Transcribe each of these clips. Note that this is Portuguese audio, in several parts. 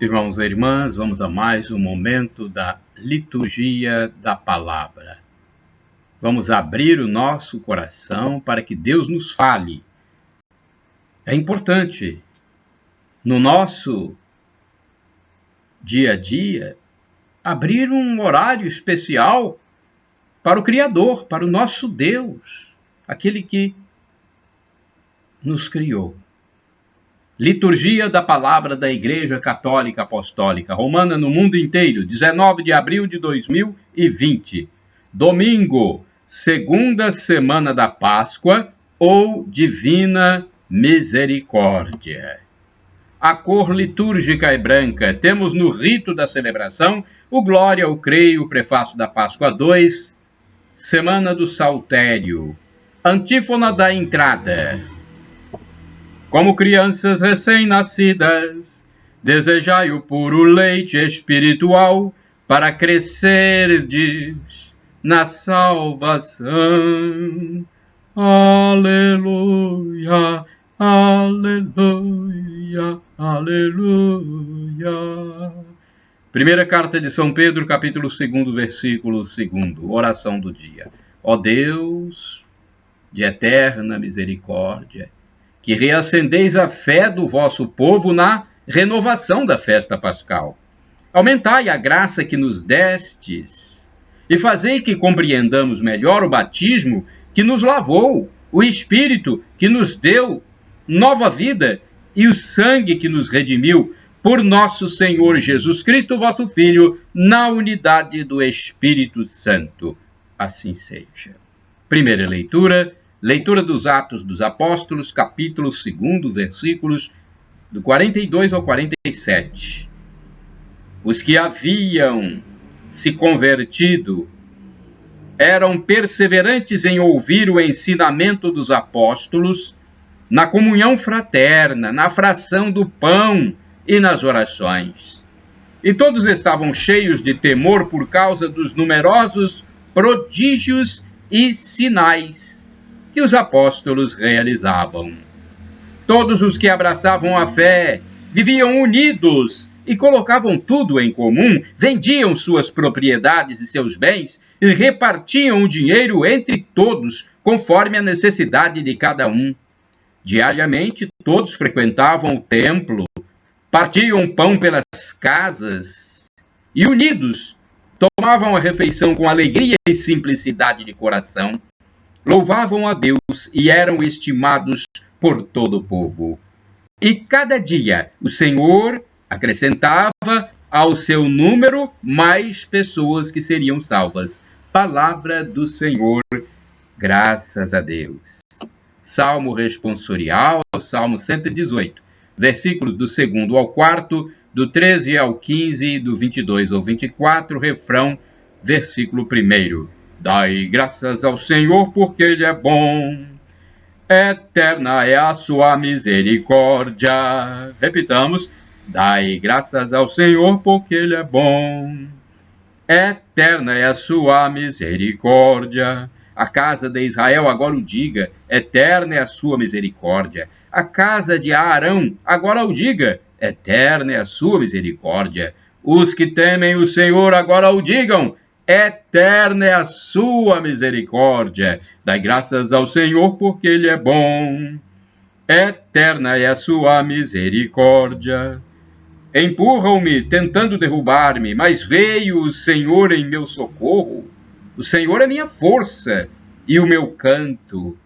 Irmãos e irmãs, vamos a mais um momento da liturgia da palavra. Vamos abrir o nosso coração para que Deus nos fale. É importante, no nosso dia a dia, abrir um horário especial para o Criador, para o nosso Deus, aquele que nos criou. Liturgia da Palavra da Igreja Católica Apostólica Romana no mundo inteiro, 19 de abril de 2020. Domingo, segunda semana da Páscoa ou Divina Misericórdia. A cor litúrgica é branca. Temos no rito da celebração o Glória, o Creio, o prefácio da Páscoa 2, Semana do Saltério. Antífona da entrada. Como crianças recém-nascidas, desejai o puro leite espiritual para crescerdes na salvação. Aleluia, aleluia, aleluia. Primeira carta de São Pedro, capítulo 2, versículo 2, oração do dia. Ó Deus de eterna misericórdia, que reacendeis a fé do vosso povo na renovação da festa pascal. Aumentai a graça que nos destes, e fazei que compreendamos melhor o batismo que nos lavou, o Espírito que nos deu nova vida e o sangue que nos redimiu, por nosso Senhor Jesus Cristo, vosso Filho, na unidade do Espírito Santo. Assim seja. Primeira leitura. Leitura dos Atos dos Apóstolos, capítulo 2, versículos do 42 ao 47. Os que haviam se convertido eram perseverantes em ouvir o ensinamento dos apóstolos, na comunhão fraterna, na fração do pão e nas orações. E todos estavam cheios de temor por causa dos numerosos prodígios e sinais que os apóstolos realizavam. Todos os que abraçavam a fé viviam unidos e colocavam tudo em comum, vendiam suas propriedades e seus bens e repartiam o dinheiro entre todos, conforme a necessidade de cada um. Diariamente, todos frequentavam o templo, partiam pão pelas casas e, unidos, tomavam a refeição com alegria e simplicidade de coração. Louvavam a Deus e eram estimados por todo o povo. E cada dia o Senhor acrescentava ao seu número mais pessoas que seriam salvas. Palavra do Senhor, graças a Deus. Salmo responsorial, Salmo 118, versículos do 2º ao 4º, do 13 ao 15, do 22 ao 24, refrão, versículo 1º. Dai graças ao Senhor, porque Ele é bom. Eterna é a sua misericórdia. Repitamos. Dai graças ao Senhor, porque Ele é bom. Eterna é a sua misericórdia. A casa de Israel agora o diga. Eterna é a sua misericórdia. A casa de Arão agora o diga. Eterna é a sua misericórdia. Os que temem o Senhor agora o digam. Eterna é a sua misericórdia. Dai graças ao Senhor, porque Ele é bom. Eterna é a sua misericórdia. Empurram-me, tentando derrubar-me, mas veio o Senhor em meu socorro. O Senhor é minha força e o meu canto,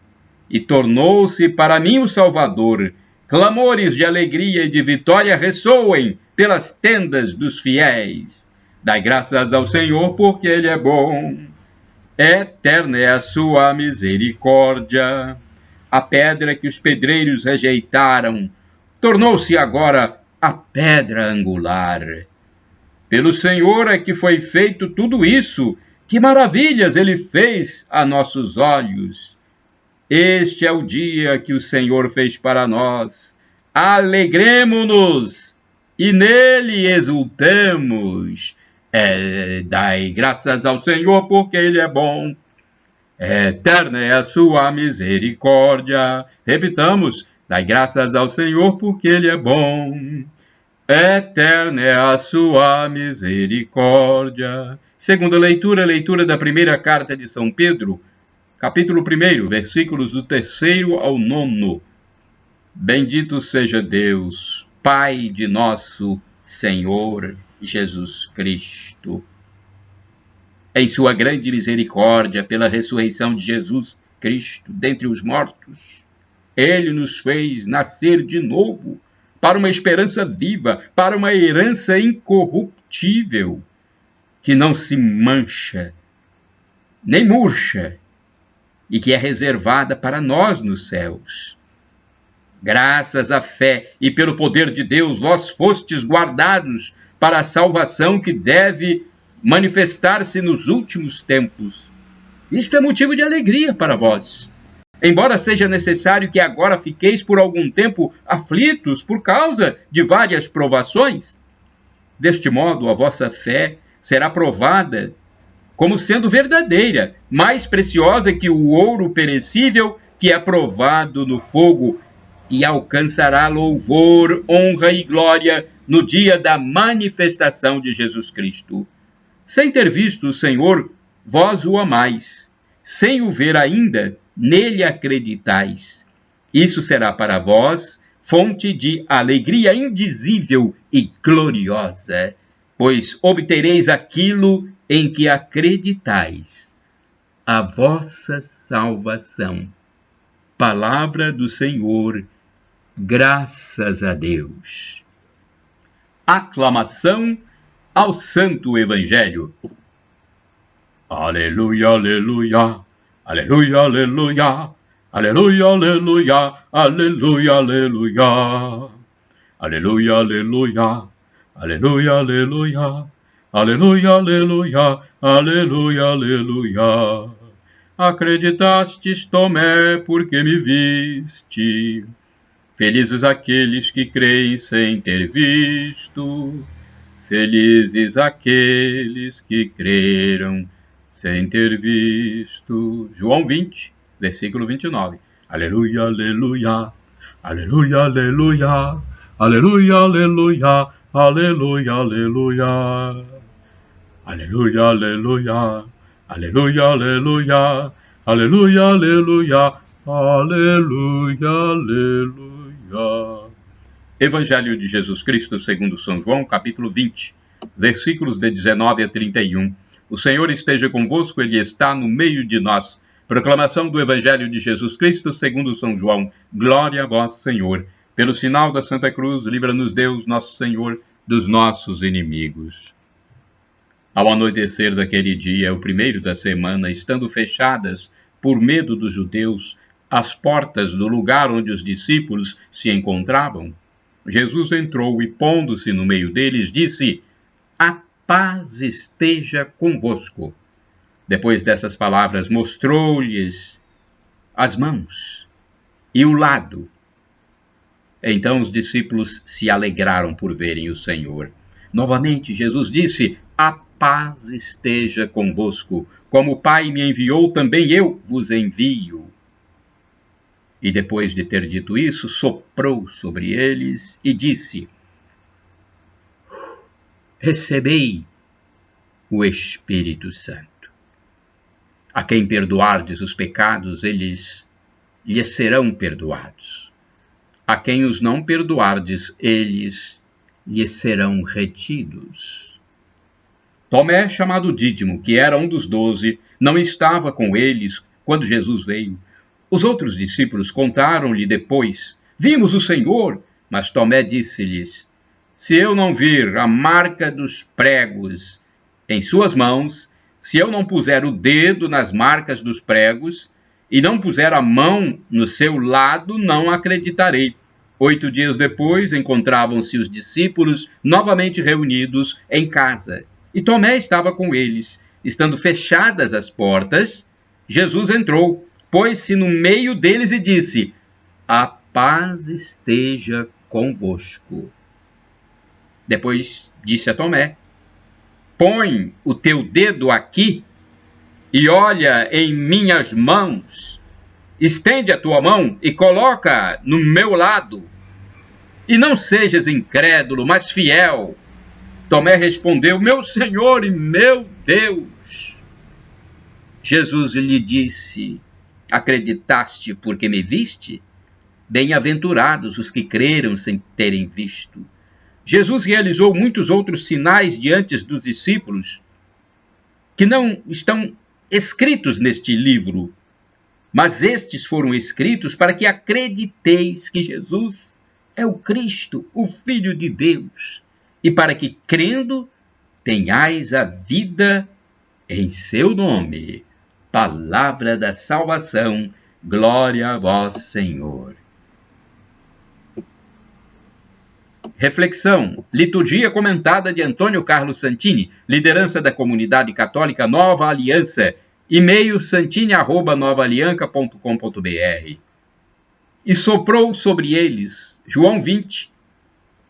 e tornou-se para mim o Salvador. Clamores de alegria e de vitória ressoem pelas tendas dos fiéis. Dai graças ao Senhor, porque Ele é bom. Eterna é a sua misericórdia. A pedra que os pedreiros rejeitaram tornou-se agora a pedra angular. Pelo Senhor é que foi feito tudo isso. Que maravilhas Ele fez a nossos olhos. Este é o dia que o Senhor fez para nós. Alegremo-nos e nele exultemos. Dai graças ao Senhor, porque Ele é bom. Eterna é a sua misericórdia. Repitamos. Dai graças ao Senhor, porque Ele é bom. Eterna é a sua misericórdia. Segunda leitura, leitura da primeira carta de São Pedro, capítulo 1, versículos do 3º ao 9. Bendito seja Deus, Pai de nosso Senhor Jesus Cristo. Em sua grande misericórdia, pela ressurreição de Jesus Cristo dentre os mortos, Ele nos fez nascer de novo, para uma esperança viva, para uma herança incorruptível, que não se mancha, nem murcha, e que é reservada para nós nos céus. Graças à fé e pelo poder de Deus, vós fostes guardados para a salvação que deve manifestar-se nos últimos tempos. Isto é motivo de alegria para vós. Embora seja necessário que agora fiqueis por algum tempo aflitos por causa de várias provações, deste modo a vossa fé será provada como sendo verdadeira, mais preciosa que o ouro perecível que é provado no fogo, e alcançará louvor, honra e glória no dia da manifestação de Jesus Cristo. Sem ter visto o Senhor, vós o amais. Sem o ver ainda, nele acreditais. Isso será para vós fonte de alegria indizível e gloriosa, pois obtereis aquilo em que acreditais, a vossa salvação. Palavra do Senhor, graças a Deus. Aclamação ao Santo Evangelho. Aleluia, aleluia, aleluia, aleluia, aleluia, aleluia, aleluia, aleluia, aleluia, aleluia, aleluia, aleluia, aleluia, aleluia, aleluia, aleluia. Acreditastes, Tomé, porque me viste. Felizes aqueles que creem sem ter visto. Felizes aqueles que creram sem ter visto. João 20, versículo 29. Aleluia, aleluia, aleluia, aleluia, aleluia, aleluia, aleluia, aleluia, aleluia, aleluia, aleluia, aleluia, aleluia, aleluia, aleluia, aleluia. Evangelho de Jesus Cristo segundo São João, capítulo 20, versículos de 19 a 31. O Senhor esteja convosco, Ele está no meio de nós. Proclamação do Evangelho de Jesus Cristo segundo São João. Glória a vós, Senhor. Pelo sinal da Santa Cruz, livra-nos Deus, nosso Senhor, dos nossos inimigos. Ao anoitecer daquele dia, o primeiro da semana, estando fechadas, por medo dos judeus, as portas do lugar onde os discípulos se encontravam, Jesus entrou e, pondo-se no meio deles, disse: A paz esteja convosco. Depois dessas palavras, mostrou-lhes as mãos e o lado. Então os discípulos se alegraram por verem o Senhor. Novamente, Jesus disse: A paz esteja convosco. Como o Pai me enviou, também eu vos envio. E depois de ter dito isso, soprou sobre eles e disse: Recebei o Espírito Santo. A quem perdoardes os pecados, eles lhes serão perdoados. A quem os não perdoardes, eles lhes serão retidos. Tomé, chamado Dídimo, que era um dos 12, não estava com eles quando Jesus veio. Os outros discípulos contaram-lhe depois: Vimos o Senhor. Mas Tomé disse-lhes: Se eu não vir a marca dos pregos em suas mãos, se eu não puser o dedo nas marcas dos pregos e não puser a mão no seu lado, não acreditarei. 8 dias depois, encontravam-se os discípulos novamente reunidos em casa, e Tomé estava com eles. Estando fechadas as portas, Jesus entrou, pôs-se no meio deles e disse: A paz esteja convosco. Depois disse a Tomé: Põe o teu dedo aqui e olha em minhas mãos. Estende a tua mão e coloca no meu lado. e não sejas incrédulo, mas fiel. Tomé respondeu: meu Senhor e meu Deus. Jesus lhe disse: acreditaste porque me viste? Bem-aventurados os que creram sem terem visto. Jesus realizou muitos outros sinais diante dos discípulos que não estão escritos neste livro, mas estes foram escritos para que acrediteis que Jesus é o Cristo, o Filho de Deus, e para que, crendo, tenhais a vida em seu nome. Palavra da salvação, glória a vós, Senhor. Reflexão, liturgia comentada de Antônio Carlos Santini, liderança da comunidade católica Nova Aliança, e-mail santini@novaalianca.com.br. E soprou sobre eles, João 20,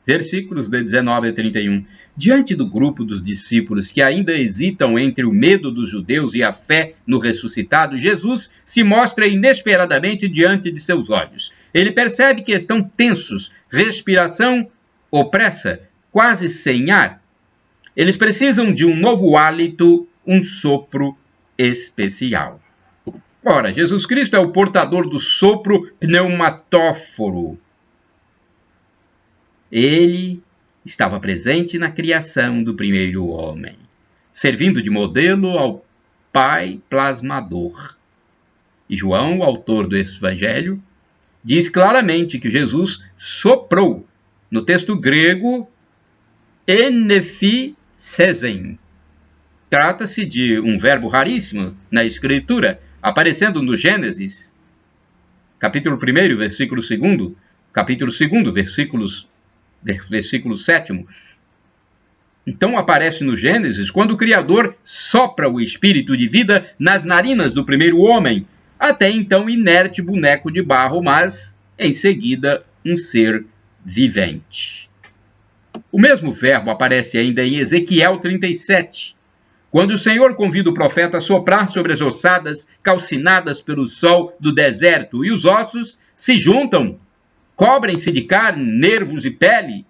versículos de 19 a 31. Diante do grupo dos discípulos que ainda hesitam entre o medo dos judeus e a fé no ressuscitado, Jesus se mostra inesperadamente diante de seus olhos. Ele percebe que estão tensos, respiração opressa, quase sem ar. Eles precisam de um novo hálito, um sopro especial. Ora, Jesus Cristo é o portador do sopro pneumatóforo. Ele estava presente na criação do primeiro homem, servindo de modelo ao Pai plasmador. E João, o autor do Evangelho, diz claramente que Jesus soprou. No texto grego, enephsesen. Trata-se de um verbo raríssimo na Escritura, aparecendo no Gênesis, capítulo 1, versículo 2, capítulo 2, versículo 7. Então aparece no Gênesis quando o Criador sopra o espírito de vida nas narinas do primeiro homem, até então inerte boneco de barro, mas em seguida um ser vivente. O mesmo verbo aparece ainda em Ezequiel 37, quando o Senhor convida o profeta a soprar sobre as ossadas calcinadas pelo sol do deserto, e os ossos se juntam, cobrem-se de carne, nervos e pele,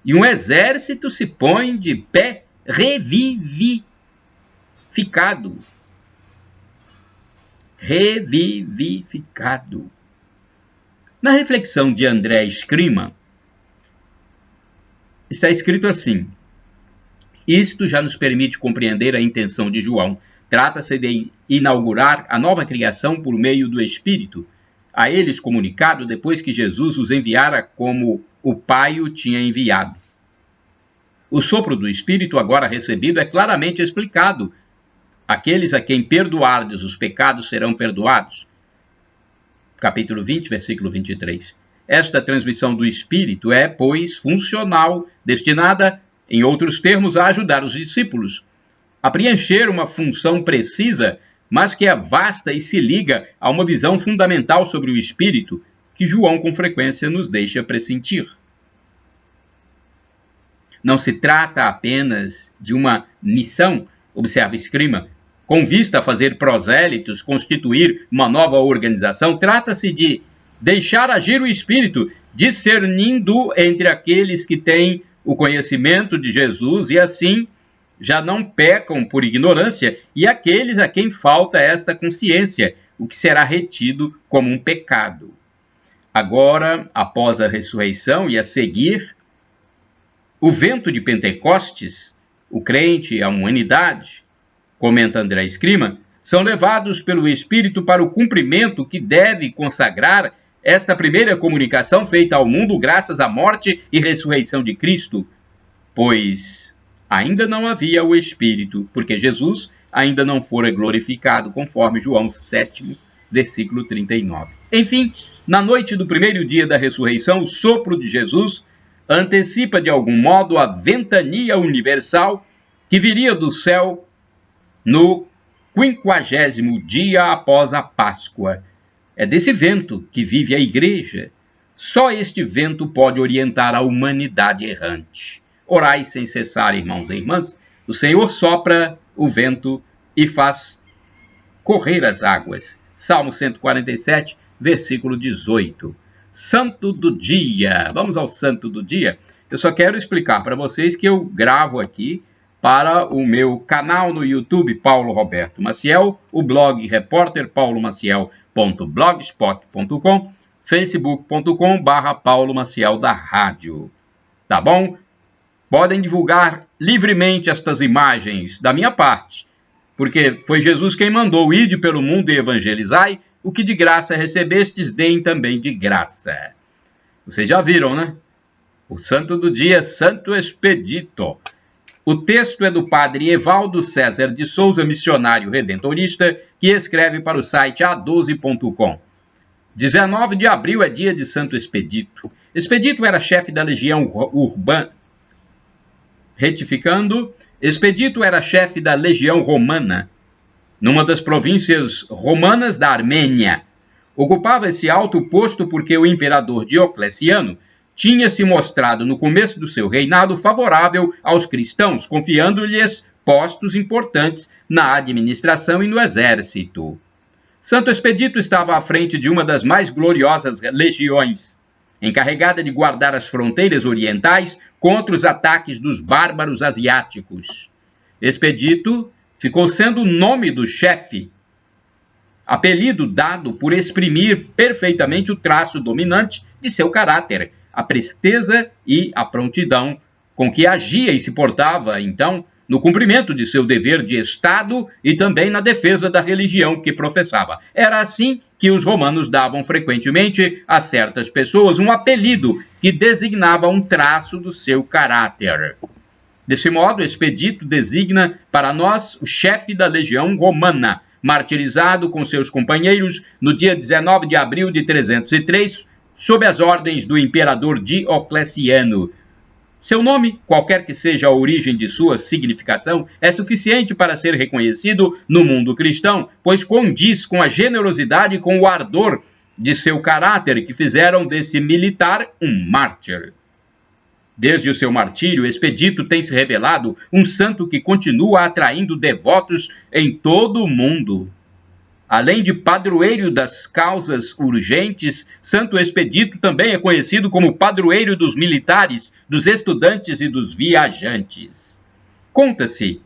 e um exército se põe de pé revivificado. Revivificado. Na reflexão de André Scrima, está escrito assim: isto já nos permite compreender a intenção de João. Trata-se de inaugurar a nova criação por meio do Espírito, a eles comunicado depois que Jesus os enviara como o Pai o tinha enviado. O sopro do Espírito agora recebido é claramente explicado. Aqueles a quem perdoardes os pecados serão perdoados. Capítulo 20, versículo 23. Esta transmissão do Espírito é, pois, funcional, destinada, em outros termos, a ajudar os discípulos a preencher uma função precisa, mas que é vasta e se liga a uma visão fundamental sobre o Espírito, que João com frequência nos deixa pressentir. Não se trata apenas de uma missão, observa Scrima, com vista a fazer prosélitos, constituir uma nova organização. Trata-se de deixar agir o Espírito, discernindo entre aqueles que têm o conhecimento de Jesus e assim já não pecam por ignorância, e aqueles a quem falta esta consciência, o que será retido como um pecado. Agora, após a ressurreição e a seguir, o vento de Pentecostes, o crente, a humanidade, comenta André Scrima, são levados pelo Espírito para o cumprimento que deve consagrar esta primeira comunicação feita ao mundo graças à morte e ressurreição de Cristo, pois ainda não havia o Espírito, porque Jesus ainda não fora glorificado, conforme João 7, versículo 39. Enfim, na noite do primeiro dia da ressurreição, o sopro de Jesus antecipa de algum modo a ventania universal que viria do céu no 50º dia após a Páscoa. É desse vento que vive a Igreja. Só este vento pode orientar a humanidade errante. Orai sem cessar, irmãos e irmãs. O Senhor sopra o vento e faz correr as águas. Salmo 147, versículo 18. Santo do Dia. Vamos ao Santo do Dia. Eu só quero explicar para vocês que eu gravo aqui para o meu canal no YouTube, Paulo Roberto Maciel, o blog repórterpaulomaciel.blogspot.com, facebook.com/Paulo Maciel da Rádio. Tá bom? Podem divulgar livremente estas imagens da minha parte, porque foi Jesus quem mandou: ide pelo mundo e evangelizai, o que de graça recebestes, deem também de graça. Vocês já viram, né? O santo do dia, Santo Expedito. O texto é do padre Evaldo César de Souza, missionário redentorista, que escreve para o site a12.com. 19 de abril é dia de Santo Expedito. Expedito era chefe da legião urbana. Retificando, Expedito era chefe da legião romana, numa das províncias romanas da Armênia. Ocupava esse alto posto porque o imperador Diocleciano tinha se mostrado no começo do seu reinado favorável aos cristãos, confiando-lhes postos importantes na administração e no exército. Santo Expedito estava à frente de uma das mais gloriosas legiões, encarregada de guardar as fronteiras orientais contra os ataques dos bárbaros asiáticos. Expedito ficou sendo o nome do chefe, apelido dado por exprimir perfeitamente o traço dominante de seu caráter, a presteza e a prontidão com que agia e se portava, então, no cumprimento de seu dever de Estado e também na defesa da religião que professava. Era assim que os romanos davam frequentemente a certas pessoas um apelido que designava um traço do seu caráter. Desse modo, Expedito designa para nós o chefe da legião romana, martirizado com seus companheiros no dia 19 de abril de 303, sob as ordens do imperador Diocleciano. Seu nome, qualquer que seja a origem de sua significação, é suficiente para ser reconhecido no mundo cristão, pois condiz com a generosidade e com o ardor de seu caráter que fizeram desse militar um mártir. Desde o seu martírio, Expedito tem se revelado um santo que continua atraindo devotos em todo o mundo. Além de padroeiro das causas urgentes, Santo Expedito também é conhecido como padroeiro dos militares, dos estudantes e dos viajantes. Conta-se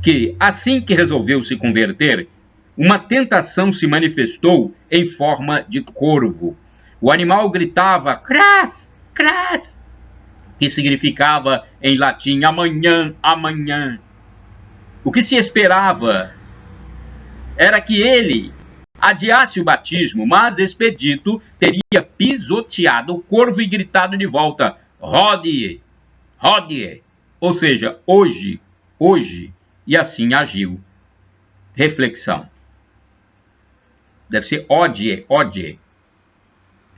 que, assim que resolveu se converter, uma tentação se manifestou em forma de corvo. O animal gritava "cras, cras", que significava em latim amanhã, amanhã. O que se esperava era que ele adiasse o batismo, mas Expedito teria pisoteado o corvo e gritado de volta: "Rode, rode", ou seja, hoje, hoje, e assim agiu. Reflexão. Deve ser odie, odie.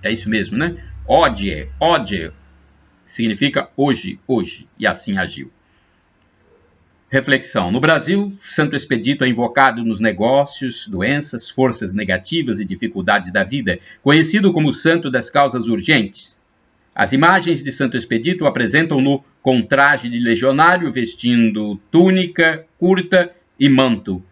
É isso mesmo, né? Odie, odie. Significa hoje, hoje, e assim agiu. Reflexão. No Brasil, Santo Expedito é invocado nos negócios, doenças, forças negativas e dificuldades da vida, conhecido como o santo das causas urgentes. As imagens de Santo Expedito apresentam-no com traje de legionário, vestindo túnica curta e manto.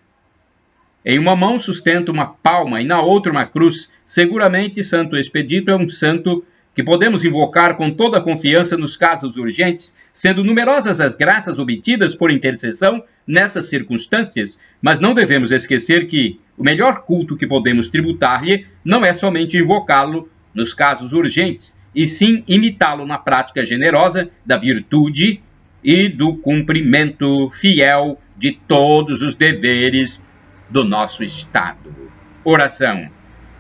Em uma mão sustenta uma palma e na outra uma cruz. Seguramente Santo Expedito é um santo que podemos invocar com toda a confiança nos casos urgentes, sendo numerosas as graças obtidas por intercessão nessas circunstâncias, mas não devemos esquecer que o melhor culto que podemos tributar-lhe não é somente invocá-lo nos casos urgentes, e sim imitá-lo na prática generosa da virtude e do cumprimento fiel de todos os deveres do nosso Estado. Oração.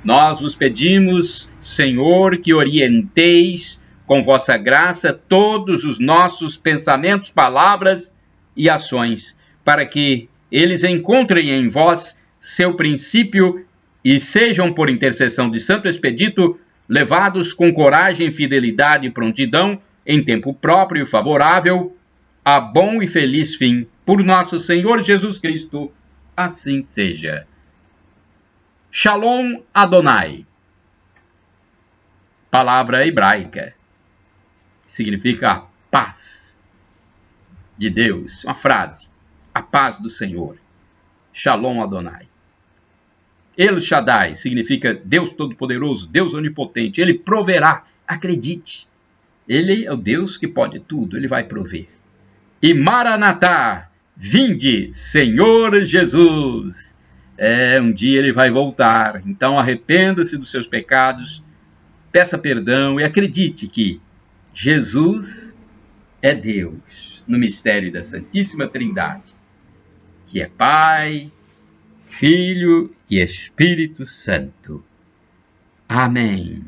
Nós vos pedimos, Senhor, que orienteis com vossa graça todos os nossos pensamentos, palavras e ações, para que eles encontrem em vós seu princípio e sejam, por intercessão de Santo Expedito, levados com coragem, fidelidade e prontidão, em tempo próprio e favorável, a bom e feliz fim. Por nosso Senhor Jesus Cristo, assim seja. Shalom Adonai, palavra hebraica, significa paz de Deus, uma frase, a paz do Senhor. Shalom Adonai. El Shaddai significa Deus Todo-Poderoso, Deus Onipotente. Ele proverá. Acredite. Ele é o Deus que pode tudo. Ele vai prover. E Maranatá, vinde, Senhor Jesus. Um dia ele vai voltar. Então arrependa-se dos seus pecados, peça perdão e acredite que Jesus é Deus no mistério da Santíssima Trindade, que é Pai, Filho e Espírito Santo. Amém.